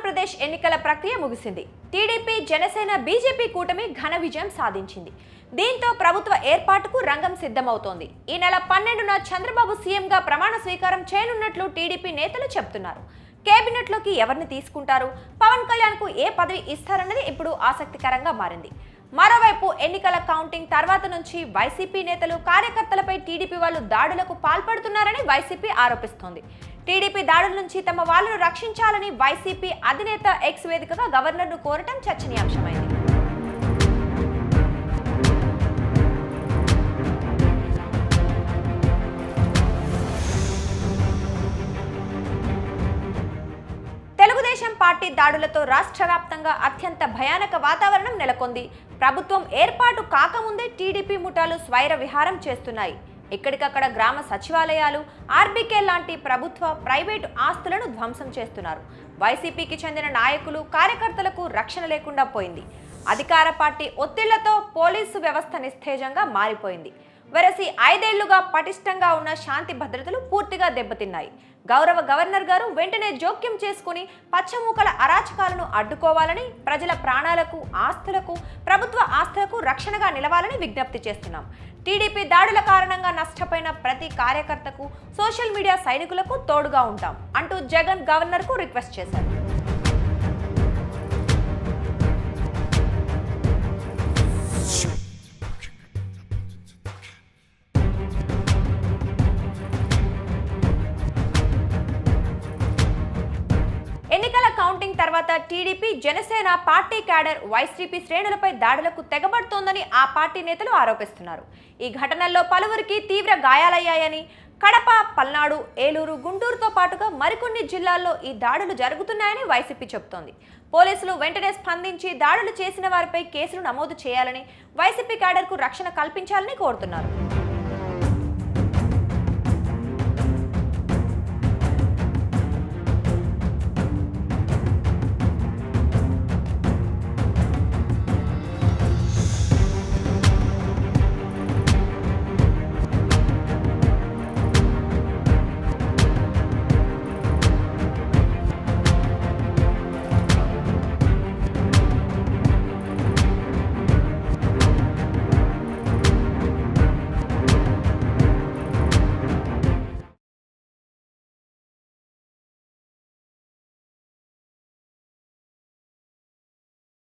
ఆంధ్రప్రదేశ్ ఎన్నికల ప్రక్రియ ముగిసింది. టీడీపీ, జనసేన, బీజేపీ కూటమి ఘన విజయం సాధించింది. దీంతో ప్రభుత్వ ఏర్పాటుకు రంగం సిద్ధమవుతోంది. ఈ నెల 12న చంద్రబాబు సీఎంగా ప్రమాణ స్వీకారం చేయనున్నట్లు టీడీపీ నేతలు చెబుతున్నారు. కేబినెట్లోకి ఎవరిని తీసుకుంటారు, పవన్ కళ్యాణ్కు ఏ పదవి ఇస్తారన్నది ఇప్పుడు ఆసక్తికరంగా మారింది. మరోవైపు ఎన్నికల కౌంటింగ్ తర్వాత నుంచి వైసీపీ నేతలు, కార్యకర్తలపై టీడీపీ వాళ్ళు దాడులకు పాల్పడుతున్నారని వైసీపీ ఆరోపిస్తోంది. టీడీపీ దాడుల నుంచి తమ వాళ్ళను రక్షించాలని వైసీపీ అధినేత ఎక్స్ వేదికగా గవర్నర్ను కోరటం చర్చనీయాంశమైంది. తెలుగుదేశం పార్టీ దాడులతో రాష్ట్ర వ్యాప్తంగా అత్యంత భయానక వాతావరణం నెలకొంది. ప్రభుత్వం ఏర్పాటు కాకముందే టీడీపీ ముఠాలు స్వైర విహారం చేస్తున్నాయి. ఎక్కడికక్కడ గ్రామ సచివాలయాలు, ఆర్బీకే లాంటి ప్రభుత్వ, ప్రైవేటు ఆస్తులను ధ్వంసం చేస్తున్నారు. వైసీపీకి చెందిన నాయకులు, కార్యకర్తలకు రక్షణ లేకుండా పోయింది. అధికార పార్టీ ఒత్తిళ్లతో పోలీసు వ్యవస్థ నిస్తేజంగా మారిపోయింది. వెరసి 5 ఏళ్లుగా పటిష్టంగా ఉన్న శాంతి భద్రతలు పూర్తిగా దెబ్బతిన్నాయి. గౌరవ గవర్నర్ గారు వెంటనే జోక్యం చేసుకుని పచ్చమూకల అరాచకాలను అడ్డుకోవాలని, ప్రజల ప్రాణాలకు, ఆస్తులకు, ప్రభుత్వ ఆస్తులకు రక్షణగా నిలవాలని విజ్ఞప్తి చేస్తున్నాం. టీడీపీ దాడుల కారణంగా నష్టపోయిన ప్రతి కార్యకర్తకు, సోషల్ మీడియా సైనికులకు తోడుగా ఉంటాం అంటూ జగన్ గవర్నర్కు రిక్వెస్ట్ చేశారు. ఎన్నికల కౌంటింగ్ తర్వాత TDP, Janasena party cadre YCP శ్రేణులపై దాడులకు తెగబడుతోందని ఆ పార్టీ నేతలు ఆరోపిస్తున్నారు. ఈ ఘటనల్లో పలువురికి తీవ్ర గాయాలయ్యాయని, కడప, పల్నాడు, ఏలూరు, గుంటూరుతో పాటుగా మరికొన్ని జిల్లాల్లో ఈ దాడులు జరుగుతున్నాయని వైసీపీ చెబుతోంది. పోలీసులు వెంటనే స్పందించి దాడులు చేసిన వారిపై కేసులు నమోదు చేయాలని, వైసీపీ క్యాడర్కు రక్షణ కల్పించాలని కోరుతున్నారు.